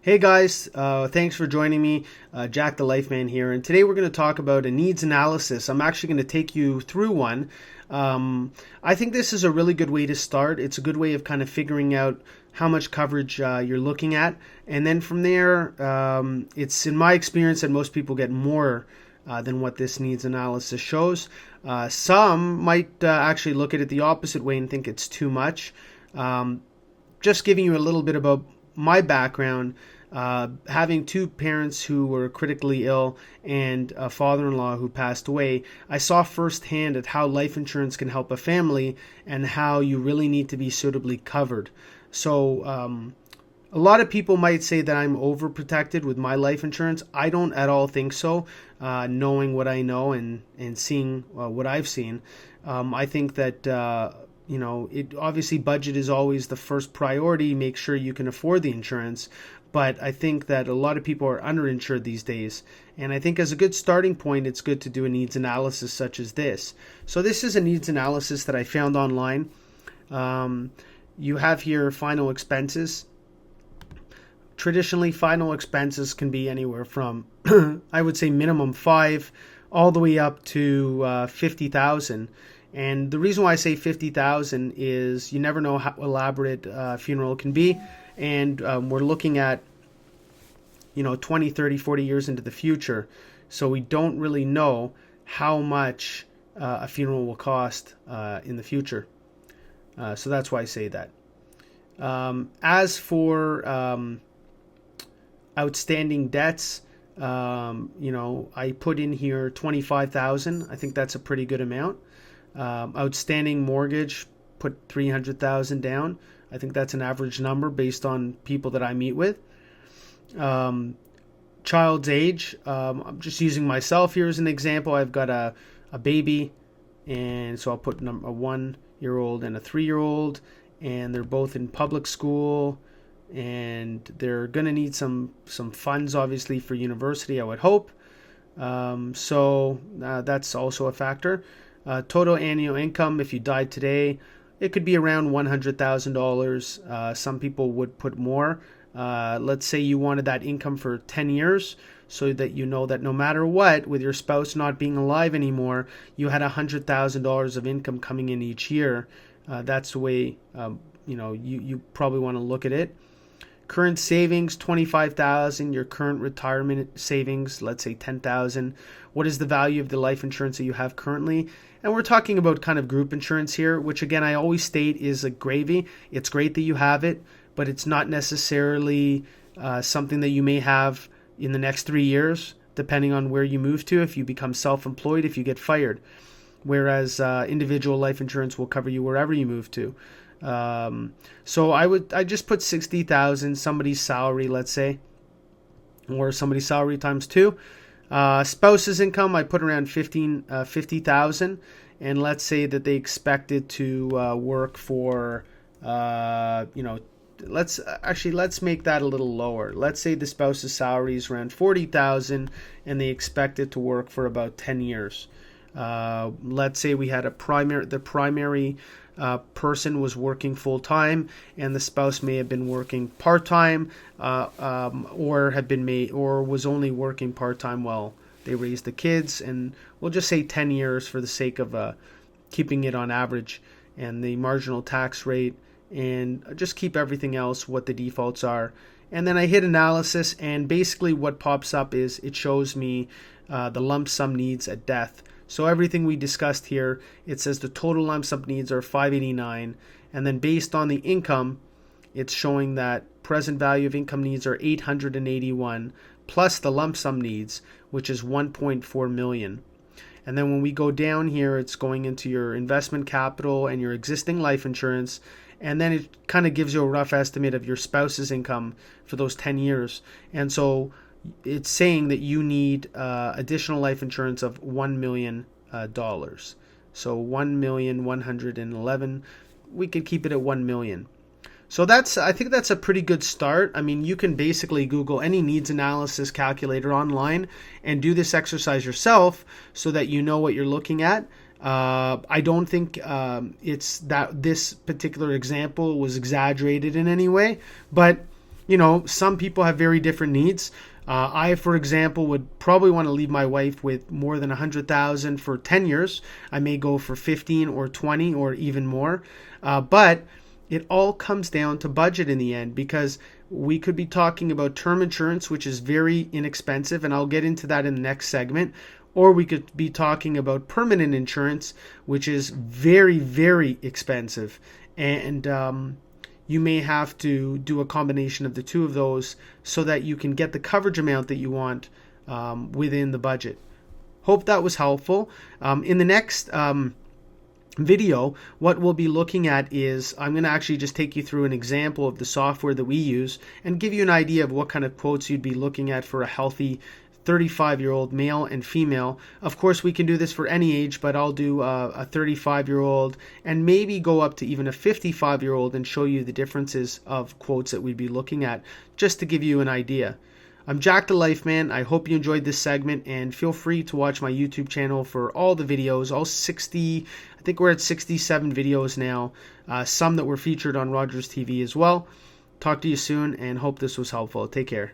Hey guys, thanks for joining me. Jack the Lifeman here, and today we're going to talk about a needs analysis. I'm actually going to take you through one. I think this is a really good way to start. It's a good way of kind of figuring out how much coverage you're looking at, and then from there, it's in my experience that most people get more than what this needs analysis shows. Some might actually look at it the opposite way and think it's too much. Just giving you a little bit about my background, having two parents who were critically ill and a father-in-law who passed away, I saw firsthand at how life insurance can help a family and how you really need to be suitably covered. So a lot of people might say that I'm overprotected with my life insurance. I don't at all think so, knowing what I know and seeing what I've seen. I think that it obviously budget is always the first priority. Make sure you can afford the insurance. But I think that a lot of people are underinsured these days. And I think as a good starting point, it's good to do a needs analysis such as this. So this is a needs analysis that I found online. You have here final expenses. Traditionally, final expenses can be anywhere from, I would say minimum 5 all the way up to 50,000. And the reason why I say 50,000 is you never know how elaborate a funeral can be. And we're looking at 20, 30, 40 years into the future, so we don't really know how much a funeral will cost in the future. So that's why I say that. As for outstanding debts, I put in here 25,000. I think that's a pretty good amount. Outstanding mortgage, put 300,000 down. I think that's an average number based on people that I meet with. Child's age, I'm just using myself here as an example. I've got a baby, and so I'll put a 1-year-old and a 3-year-old, and they're both in public school, and they're going to need some funds, obviously, for university, I would hope. So that's also a factor. Total annual income, if you died today, it could be around $100,000. Some people would put more. Let's say you wanted that income for 10 years so that you know that no matter what, with your spouse not being alive anymore, you had $100,000 of income coming in each year. That's the way you probably want to look at it. Current savings, 25,000. Your current retirement savings, let's say 10,000. What is the value of the life insurance that you have currently? And we're talking about kind of group insurance here, which again I always state is a gravy. It's great that you have it, but it's not necessarily something that you may have in the next 3 years, depending on where you move to, if you become self-employed, if you get fired. Whereas individual life insurance will cover you wherever you move to. So I just put 60,000, somebody's salary, let's say, or somebody's salary times 2. Spouse's income, I put around 50,000, and let's say that they expected to work for, let's make that a little lower. Let's say the spouse's salary is around 40,000, and they expected to work for about 10 years. Let's say we had the primary person was working full time, and the spouse may have been working part time, or was only working part time while they raised the kids. And we'll just say 10 years for the sake of keeping it on average, and the marginal tax rate, and just keep everything else what the defaults are. And then I hit analysis, and basically what pops up is it shows me the lump sum needs at death. So everything we discussed here, it says the total lump sum needs are 589, and then based on the income, it's showing that present value of income needs are 881 plus the lump sum needs, which is 1.4 million. And then when we go down here, it's going into your investment capital and your existing life insurance, and then it kind of gives you a rough estimate of your spouse's income for those 10 years. And so it's saying that you need additional life insurance of $1 million. So 1,111,000. We could keep it at 1 million. So I think that's a pretty good start. I mean, you can basically Google any needs analysis calculator online and do this exercise yourself so that you know what you're looking at. I don't think it's that this particular example was exaggerated in any way, but some people have very different needs. I, for example, would probably want to leave my wife with more than 100,000 for 10 years. I may go for 15 or 20 or even more. But it all comes down to budget in the end, because we could be talking about term insurance, which is very inexpensive, and I'll get into that in the next segment. Or we could be talking about permanent insurance, which is very, very expensive. And you may have to do a combination of the two of those so that you can get the coverage amount that you want within the budget. Hope that was helpful. In the next video, what we'll be looking at is I'm going to actually just take you through an example of the software that we use and give you an idea of what kind of quotes you'd be looking at for a healthy 35-year-old male and female. Of course, we can do this for any age, but I'll do a 35-year-old and maybe go up to even a 55-year-old and show you the differences of quotes that we'd be looking at, just to give you an idea. I'm Jack the Lifeman. I hope you enjoyed this segment, and feel free to watch my YouTube channel for all the videos, all 60, I think we're at 67 videos now, some that were featured on Rogers TV as well. Talk to you soon, and hope this was helpful. Take care.